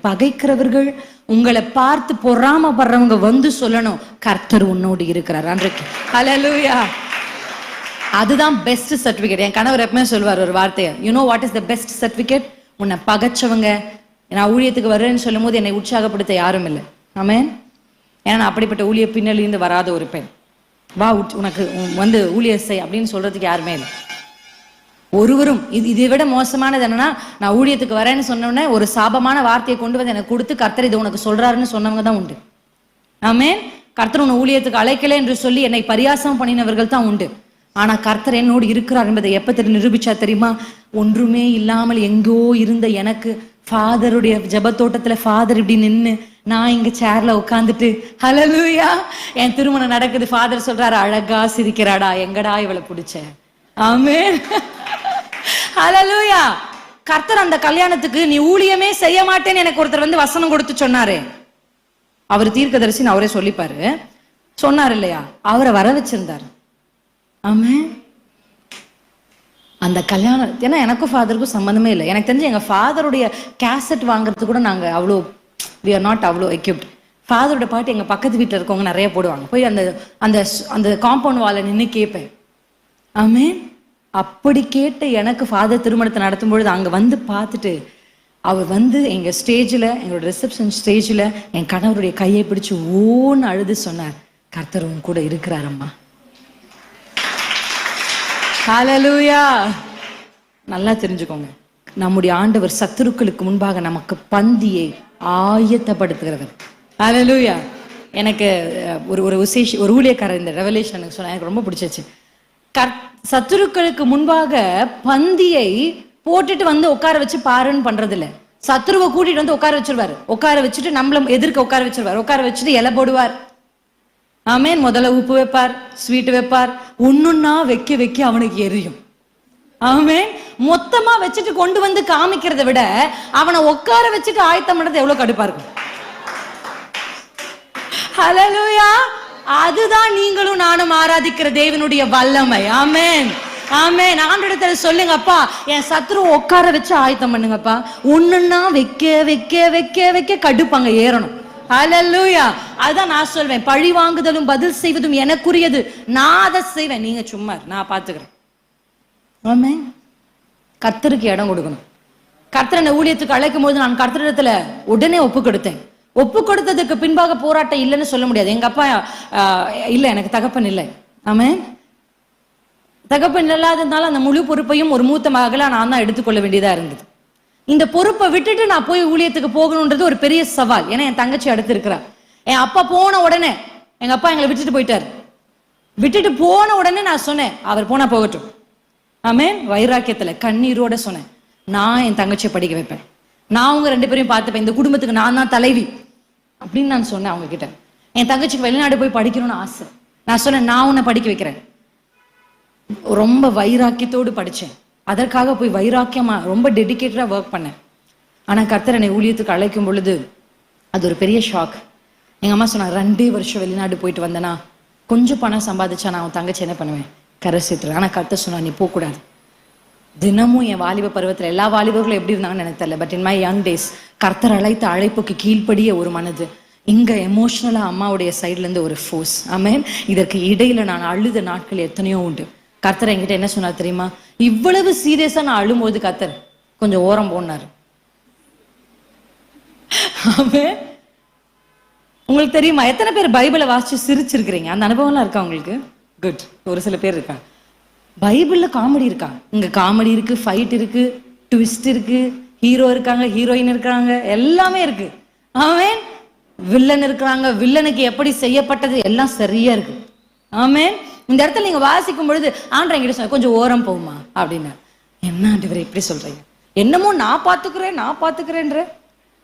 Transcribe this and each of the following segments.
பகைக்கிறவர்கள், உங்களை பார்த்து பொறாமப்படுறவங்க வந்து சொல்லணும், கர்த்தர் உன்னோடு இருக்கிறார். அன்றைக்கு ஹல்லேலூயா. அதுதான் பெஸ்ட் சர்டிபிகேட். என் கணவர் எப்பவுமே சொல்வார் ஒரு வார்த்தையை, you know what is the best certificate? உன்னை பகைச்சவங்க நான் ஊழியத்துக்கு வர்றேன்னு சொல்லும் போது என்னை உற்சாகப்படுத்த யாரும் இல்லை. ஆமென். ஏன்னா நான் அப்படிப்பட்ட ஊழிய பின்னலிருந்து வராத ஒரு பெண். வா உனக்கு வந்து ஊழியர் செய் அப்படின்னு சொல்றதுக்கு யாருமே இல்லை. ஒருவரும் இதை விட மோசமானது என்னன்னா, நான் ஊழியத்துக்கு வரேன்னு சொன்னோடனே ஒரு சாபமான வார்த்தையை கொண்டு வந்து எனக்கு கொடுத்து கர்த்தர் இதை உனக்கு சொல்றாருன்னு சொன்னவங்க தான் உண்டு. ஆமென். கர்த்தர் உன்னை ஊழியத்துக்கு அழைக்கல என்று சொல்லி என்னை பரியாசம் பண்ணினவர்கள் தான் உண்டு. ஆனா கர்த்தர் என்னோடு இருக்கிறார் என்பதை எப்ப நிரூபிச்சா தெரியுமா? ஒன்றுமே இல்லாமல் எங்கோ இருந்த எனக்கு ஃபாதருடைய ஜெபத்தோட்டத்துல ஃபாதர் இப்படி நின்று, நான் இங்க சேர்ல உட்காந்துட்டு ஹல்லேலூயா என் திருமணம் நடக்குது. ஃபாதர் சொல்றாரு, அழகா சிரிக்கிறாடா, எங்கடா இவளை பிடிச்ச. ஆமென். ஹல்லேலூயா. கர்த்தர் அந்த கல்யாணத்துக்கு நீ ஊழியமே செய்ய மாட்டேன்னு எனக்கு ஒருத்தர் வந்து வசனம் கொடுத்து சொன்னாரு. அவர் தீர்க்கதரிசின்னு அவரே சொல்லிப்பாரு, சொன்னார் இல்லையா? அவரை வர வச்சிருந்தாரு. ஆமென். அந்த கல்யாணம், ஏன்னா எனக்கும் ஃபாதருக்கும் சம்மந்தமே இல்லை. எனக்கு தெரிஞ்சு எங்க ஃபாதருடைய கேசட் வாங்குறது கூட நாங்க அவ்வளோ we are not அவ்வளோ equipped. ஃபாதரோட பாட்டு எங்க பக்கத்து வீட்டில் இருக்கவங்க நிறைய போடுவாங்க. போய் அந்த அந்த அந்த காம்பவுண்ட் வாலை நின்று கேட்பேன். ஆமென். அப்படி கேட்டு எனக்கு ஃபாதர் திருமணத்தை நடத்தும் பொழுது அங்க வந்து பார்த்துட்டு அவர் வந்து எங்க ஸ்டேஜில், எங்களோட ரிசப்ஷன் ஸ்டேஜில் என் கணவருடைய கையை பிடிச்சு ஓன்னு அழுது சொன்னார், கர்த்தர் உன் கூட இருக்கிறாரம்மா. ஹல்லேலூயா. நல்லா தெரிஞ்சுக்கோங்க, நம்முடைய ஆண்டவர் சத்துருக்களுக்கு முன்பாக நமக்கு பந்தியை ஆயத்தப்படுத்துகிறவர். ஹல்லேலூயா. எனக்கு ஒரு ஊழியக்காரர் இந்த ரெவலேஷன் எனக்கு சொன்ன, எனக்கு ரொம்ப பிடிச்சிச்சு. சத்துருக்களுக்கு முன்பாக பந்தியை போட்டுட்டு வந்து உட்கார வச்சு பாருன்னு பண்றது இல்ல. சத்துருவை கூட்டிட்டு வந்து உட்கார வச்சிருவாரு. உட்கார வச்சுட்டு நம்மள எதிர்க்க உட்கார வச்சிருவாரு. உட்கார வச்சுட்டு இலை போடுவார். ஆமென். முதல்ல உப்பு வைப்பார், ஸ்வீட் வைப்பார். ஒண்ணுன்னா வைக்க வைக்க அவனுக்கு எரியும். ஆமென். மொத்தமா வச்சுட்டு கொண்டு வந்து காமிக்கிறத விட அவனை உட்கார வச்சுட்டு ஆயத்தம் பண்றது எவ்வளவு கடுப்பா இருக்கும். ஹல்லேலூயா. அதுதான் நீங்களும் நானும் ஆராதிக்கிற தேவனுடைய வல்லமை. ஆமென். ஆமென். ஆண்டவரிடத்துல சொல்லுங்க, அப்பா என் சத்துரு உட்கார வச்சு ஆயத்தம் பண்ணுங்கப்பா. ஒண்ணுன்னா வைக்க வைக்க வைக்க வைக்க கடுப்பாங்க ஏறணும். ஹல்லேலூயா. அதான் நான் சொல்வேன், பழி வாங்குதலும் பதில் செய்வதும் எனக்குரியது, நான் அதை செய்வேன், நீங்க சும்மா நான் பாத்துக்கிறேன். ஆமென். கர்த்தருக்கு இடம் கொடுக்கணும். கர்த்தர் என்ன ஊழியத்துக்கு அழைக்கும் போது நான் கர்த்தரிடத்துல உடனே ஒப்பு கொடுத்தேன். ஒப்பு கொடுத்ததுக்கு பின்பாக போராட்டம் இல்லைன்னு சொல்ல முடியாது. எங்க அப்பா இல்ல, எனக்கு தகப்பன் இல்லை. ஆமென். தகப்பன் இல்லாததுனால அந்த முழு பொறுப்பையும் ஒரு மூத்த மகளா நான் தான் எடுத்துக்கொள்ள வேண்டியதா இருந்தது. இந்த பொறுப்பை விட்டுட்டு நான் போய் ஊழியத்துக்கு போகணுன்றது ஒரு பெரிய சவால். ஏன்னா என் தங்கச்சி அடுத்து இருக்கிறா. என் அப்பா போன உடனே, எங்க அப்பா எங்களை விட்டுட்டு போயிட்டாரு. விட்டுட்டு போன உடனே நான் சொன்னேன், அவர் போனா போகட்டும். ஆமென். வைராக்கியத்துல கண்ணீரோட சொன்னேன், நான் என் தங்கச்சியை படிக்க வைப்பேன், நான் அவங்க ரெண்டு பேரையும் பார்த்துப்பேன், இந்த குடும்பத்துக்கு நான் தான் தலைவி அப்படின்னு நான் சொன்னேன் அவங்க கிட்ட. என் தங்கச்சிக்கு வெளிநாடு போய் படிக்கணும்னு ஆசை. நான் சொன்னேன், நான் உன்னை படிக்க வைக்கிறேன். ரொம்ப வைராக்கியத்தோடு படித்தேன். அதற்காக போய் வைராக்கியமா ரொம்ப டெடிக்கேட்டடா ஒர்க் பண்ணேன். ஆனா கர்த்தர் என்னை ஊழியத்துக்கு அழைக்கும் பொழுது அது ஒரு பெரிய ஷாக். எங்க அம்மா சொன்னாங்க, 2 வருஷம் வெளிநாடு போயிட்டு வந்தேனா, கொஞ்சம் பணம் சம்பாதிச்சா நான் அவன் தங்கச்சி என்ன பண்ணுவேன், கரை சேர்த்துருவேன். ஆனா கர்த்தர் சொன்னா, நீ போகக்கூடாது. தினமும் என் வாலிப பருவத்தில் எல்லா வாலிபர்களும் எப்படி இருந்தாங்கன்னு எனக்கு தெரியல, but in my young days கர்த்தர் அழைத்த அழைப்புக்கு கீழ்ப்படிய ஒரு மனது, இங்க எமோஷனலா அம்மாவுடைய சைட்ல இருந்து ஒரு ஃபோர்ஸ். ஆமென். இதற்கு இடையில நான் அழுத நாட்கள் எத்தனையோ உண்டு. கர்த்தர் என்கிட்ட என்ன சொன்னார் தெரியுமா, இவ்வளவு சீரியஸா நான் அழும்போது கர்த்தர் கொஞ்சம் ஓரம் போனாரு. ஆமென். உங்களுக்கு தெரியுமா எத்தனை பேர் பைபிளை வாசிச்சு சிரிச்சிருக்கிறீங்க? அந்த அனுபவம்லாம் இருக்கா உங்களுக்கு? குட். ஒரு சில பேர் இருக்காங்க. பைபிள்ல காமெடி இருக்கா? இங்க காமெடி இருக்கு, ஃபைட் இருக்கு, ட்விஸ்ட் இருக்கு, ஹீரோ இருக்காங்க, ஹீரோயின் இருக்காங்க, எல்லாமே இருக்கு. ஆமென். வில்லன் இருக்கிறாங்க, வில்லனுக்கு எப்படி செய்யப்பட்டது எல்லாம் சரியா இருக்கு. ஆமென். இந்த இடத்துல நீங்க வாசிக்கும் பொழுது ஆண்டவர் என்கிட்ட சொன்ன, கொஞ்சம் ஓரம் போகுமா அப்படின்னு. என்ன ஆண்டவரே இப்படி சொல்றீங்க? என்னமோ நான் பாத்துக்கிறேன்ற,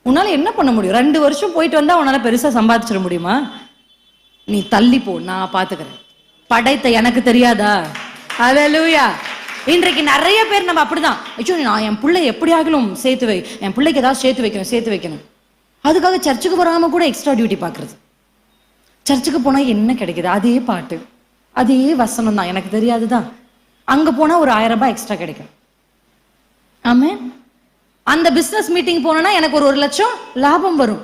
உன்னால என்ன பண்ண முடியும்? 2 வருஷம் போயிட்டு வந்தா உன்னால பெருசா சம்பாதிச்சிட முடியுமா? நீ தள்ளி போ, நான் பாத்துக்கிறேன். படைத்த எனக்கு தெரியாதா? ஹல்லேலூயா. இன்றைக்கு நிறைய பேர் நம்ம அப்படிதான், ஐயோ நான் என் பிள்ளை எப்படி ஆகலும் சேர்த்து வை, என் பிள்ளைக்கு ஏதாவது சேர்த்து வைக்கணும். அதுக்காக சர்ச்சுக்கு வராம கூட எக்ஸ்ட்ரா டியூட்டி பாக்குறது. சர்ச்சுக்கு போனா என்ன கிடைக்குது? அதே பாட்டு, அதே வசனம் தான், எனக்கு தெரியாதுதான். அங்க போனா ஒரு 1000 ரூபாய் எக்ஸ்ட்ரா கிடைக்கும். ஆமென். அந்த பிசினஸ் மீட்டிங் போனோம்னா எனக்கு ஒரு 1 லட்சம் லாபம் வரும்.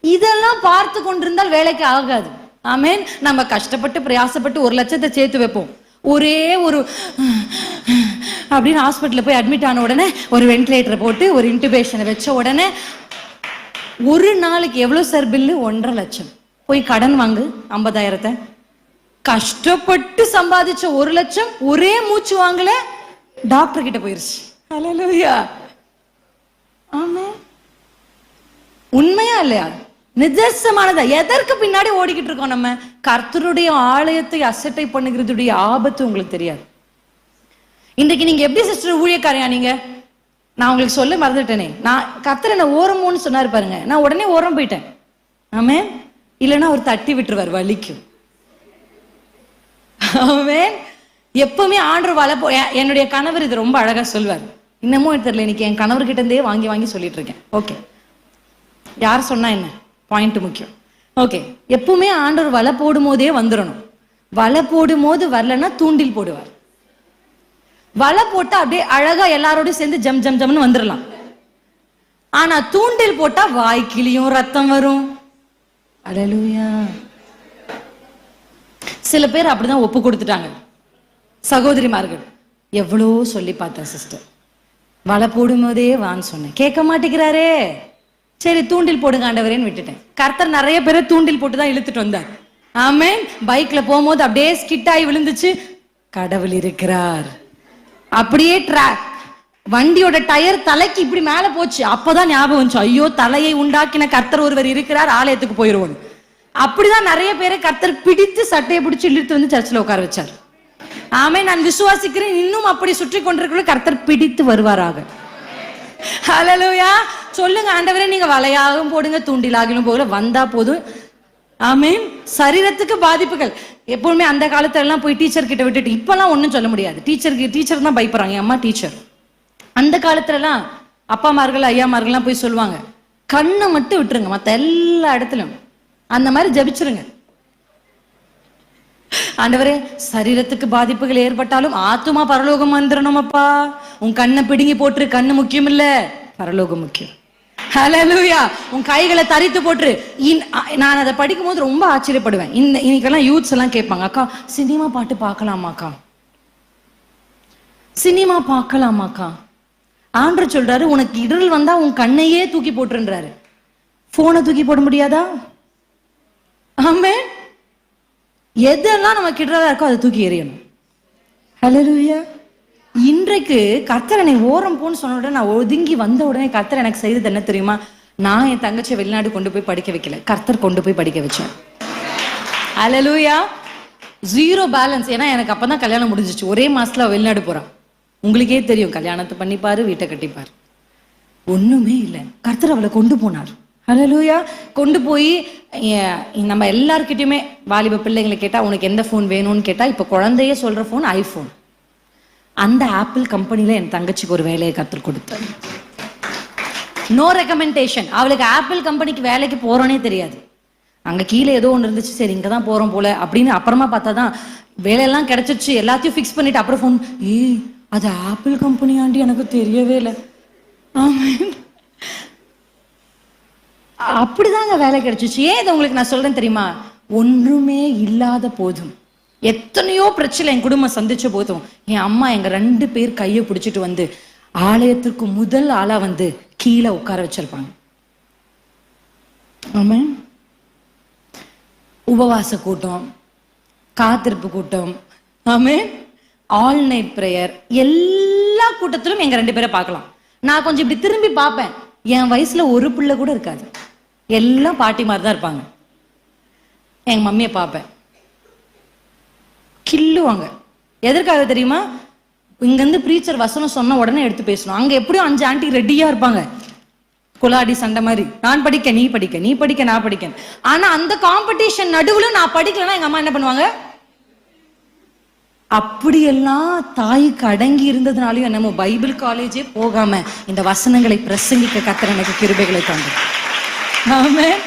இதெல்லாம் பார்த்து கொண்டிருந்தால் வேலைக்கு ஆகாது. ஆமேன். நம்ம கஷ்டப்பட்டு பிரயாசப்பட்டு 1 லட்சத்தை சேர்த்து வைப்போம். ஒரே ஒரு அப்படின்னு ஹாஸ்பிட்டல்ல போய் அட்மிட் ஆன உடனே ஒரு வென்டிலேட்டரை போட்டு ஒரு இன்டுபேஷனை வச்ச உடனே ஒரு நாளைக்கு எவ்வளவு சார் பில்லு? 1.5 லட்சம். போய் கடன் வாங்கு 50,000. கஷ்டப்பட்டு சம்பாதிச்ச 1 லட்சம் ஒரே மூச்சு வாங்கல, டாக்டர் கிட்ட போயிருச்சு. ஹல்லேலூயா. ஆமென். உண்மையா இல்லையா? நிதர்சனமானதா. எதற்கு பின்னாடி ஓடிக்கிட்டு இருக்கோம் நம்ம? கர்த்தருடைய ஆலயத்தை அசட்டை பண்ணுகிறதுடைய ஆபத்து உங்களுக்கு தெரியாது. இன்றைக்கு நீங்க எப்படி சிஸ்டர் ஊழியக்காரையா? நீங்க நான் உங்களுக்கு சொல்ல மறந்துட்டேனே, நான் கர்த்தர் என்ன ஓரமோன்னு சொன்னாரு பாருங்க, நான் உடனே ஓரம் போயிட்டேன். ஆமென். இல்லைன்னா அவர் தட்டி விட்டுருவார், வலிக்கும். ஆமென். எப்பவுமே ஆண்டவர் வலை என்னுடைய கணவர் இது ரொம்ப அழகா சொல்வார். இன்னமும் தெரியல, இன்னைக்கு என் கணவர்கிட்ட இருந்தே வாங்கி வாங்கி சொல்லிட்டு இருக்கேன். ஓகே, யார் சொன்னா என்ன, பாயிண்ட் முக்கியம். ஓகே, எப்பவுமே ஆண்டவர் வலை போடும் போதே வந்துடணும். வலை போடும் போது வரலன்னா தூண்டில் போடுவார். வலை போட்டா அப்படியே அழகா எல்லாரோடையும் சேர்ந்து ஜம் ஜம் ஜம்னு வந்துடலாம். ஆனா தூண்டில் போட்டா வாய்க்கிலையும் ரத்தம் வரும். அல்லேலூயா. சில பேர் அப்படிதான் ஒப்பு கொடுத்துட்டாங்க. சகோதரிமார்கள் எவ்வளோ சொல்லி பார்த்தேன் சிஸ்டர், வலை போடும் போதே வான்னு சொன்னேன், கேட்க மாட்டேங்கிறாரே, சரி தூண்டில் போடுங்க ஆண்டவரேன்னு விட்டுட்டேன். கர்த்தர் நிறைய பேரை தூண்டில் போட்டு தான் இழுத்துட்டு வந்தார். ஆமென். பைக்ல போகும்போது அப்படியே ஸ்கிட் ஆகி விழுந்துச்சு, கடவுள் இருக்கிறார். அப்படியே வண்டியோட டயர் தலைக்கு இப்படி மேல போச்சு. அப்பதான் ஞாபகம் வந்துச்சு, ஐயோ தலையை உண்டாக்கின கர்த்தர் ஒருவர் இருக்கிறார், ஆலயத்துக்கு போயிருவோம். அப்படிதான் நிறைய பேரை கர்த்தர் பிடித்து சட்டையை பிடிச்சு இழுத்து வந்து சர்ச்சில் உட்கார வச்சார். ஆமென். நான் விசுவாசிக்கிறேன், இன்னும் அப்படி சுற்றி கொண்டிருக்கிற கர்த்தர் பிடித்து வருவாராக. ஹல்லேலூயா. சொல்லுங்க, ஆண்டவரே நீங்க வலையாகவும் போடுங்க தூண்டிலாகிலும் போகல, வந்தா போதும். ஆமென். சரீரத்துக்கு பாதிப்புகள் எப்பவுமே அந்த காலத்துல எல்லாம் போய் டீச்சர் கிட்ட விட்டுட்டு, இப்பெல்லாம் ஒன்னும் சொல்ல முடியாது. டீச்சர் தான் பயப்படுறாங்க. என் அம்மா டீச்சர். அந்த காலத்துல எல்லாம் அப்பாமார்கள் ஐயாமார்கள்லாம் போய் சொல்லுவாங்க, கண்ணை மட்டும் விட்டுருங்க, மத்த எல்லா இடத்துலயும் அந்த மாதிரி ஜபிச்சிருங்க. ஆண்டவரே சரீரத்துக்கு பாதிப்புகள் ஏற்பட்டாலும் ஆத்துமா பரலோகம் வந்துடணும் அப்பா. உன் கண்ணை பிடுங்கி போட்டு, கண்ணு முக்கியம் இல்ல, பரலோகம் முக்கியம். ஹல்லேலூயா. உன் கைகளை தரித்து போட்டு. நான் அதை படிக்கும் போது ரொம்ப ஆச்சரியப்படுவேன். இன்னைக்கெல்லாம் யூத்ஸ் எல்லாம் கேட்பாங்க, அக்கா சினிமா பாட்டு பார்க்கலாமாக்கா, சினிமா பார்க்கலாமாக்கா. ஆண்டவர் சொல்றாரு, உனக்கு இடரல் வந்தா உன் கண்ணையே தூக்கி போட்டுன்றாரு. போனை தூக்கி போட முடியாதா? ஆமென். எதெல்லாம் நமக்கு இடரலா இருக்கோ அதை தூக்கி எறியணும். ஹல்லேலூயா. இன்றைக்கு கர்த்தர் என்னை ஓரம் போன்னு சொன்ன உடனே நான் ஒதுங்கி வந்த உடனே கர்த்தர் எனக்கு செய்தது என்ன தெரியுமா? நான் என் தங்கச்சியை வெளிநாடு கொண்டு போய் படிக்க வைக்கல, கர்த்தர் கொண்டு போய் படிக்க வச்சேன். ஹல்லேலூயா. 0 பேலன்ஸ். ஏன்னா எனக்கு அப்பதான் கல்யாணம் முடிஞ்சிச்சு. ஒரே மாசத்துல வெளிநாடு போறான். உங்களுக்கே தெரியும், கல்யாணத்தை பண்ணிப்பாரு, வீட்டை கட்டிப்பாரு, ஒண்ணுமே இல்லை. கர்த்தர் அவளை கொண்டு போனார். ஹல்லேலூயா. கொண்டு போய் நம்ம எல்லார்கிட்டயுமே வாலிப பிள்ளைங்களை கேட்டா உனக்கு எந்த போன் வேணும்னு கேட்டா, இப்ப குழந்தைய சொல்ற போன் ஐபோன். அந்த ஆப்பிள் கம்பெனில என் தங்கச்சிக்கு ஒரு வேலையை கற்றுக் கொடுத்தார். No recommendation. அவளுக்கு ஆப்பிள் கம்பெனிக்கு வேலைக்கு போறோன்னே தெரியாது. அங்க கீழே ஏதோ ஒன்று இருந்துச்சு, சரி இங்கதான் போறோம் போல அப்படின்னு அப்புறமா பார்த்தாதான் வேலையெல்லாம் கிடைச்சிருச்சு. எல்லாத்தையும் ஃபிக்ஸ் பண்ணிட்டு அப்புறம் போன், அது ஆப்பிள் கம்பெனி ஆண்டி, எனக்கு தெரியவே இல்லை. அப்படிதாங்க வேலை கிடைச்சிச்சு. ஏன் இதை உங்களுக்கு நான் சொல்றேன் தெரியுமா? ஒன்றுமே இல்லாத போதும், எத்தனையோ பிரச்சனை என் குடும்பம் சந்திச்ச போதும், என் அம்மா எங்க 2 பேர் கையை பிடிச்சிட்டு வந்து ஆலயத்திற்கு முதல் ஆளா வந்து கீழே உட்கார வச்சிருப்பாங்க. ஆமென். உபவாச கூட்டம், காத்திருப்பு கூட்டம், ஆமென், ஆல் நைட் பிரேயர், எல்லா கூட்டத்திலும் எங்க 2 பேரை பார்க்கலாம். நான் கொஞ்சம் இப்படி திரும்பி பார்ப்பேன், என் வயசுல ஒரு பிள்ளை கூட இருக்காது, எல்லாம் பாட்டி மாதிரி தான் இருப்பாங்க. எங்க மம்மியை பார்ப்பேன், கில்லுவாங்க. எதற்காக தெரியுமா? இங்கிருந்து பிரீச்சர் வசனம் சொன்ன உடனே எடுத்து பேசணும். அங்க எப்படியும் 5 ஆண்டி ரெடியா இருப்பாங்க, குலாடி சண்டை மாதிரி. நான் படிக்க நீ படிக்க, நீ படிக்க நான் படிக்க. ஆனா அந்த காம்படிஷன் நடுவுல நான் படிக்கலன்னா எங்க அம்மா என்ன பண்ணுவாங்க? அப்படியெல்லாம் தாய்க்கு அடங்கி இருந்ததுனாலையும் என்னமோ பைபிள் காலேஜே போகாம இந்த வசனங்களை பிரசங்கிக்க கர்த்தர் எனக்கு கிருபைகளை தந்தார். ஆமென்.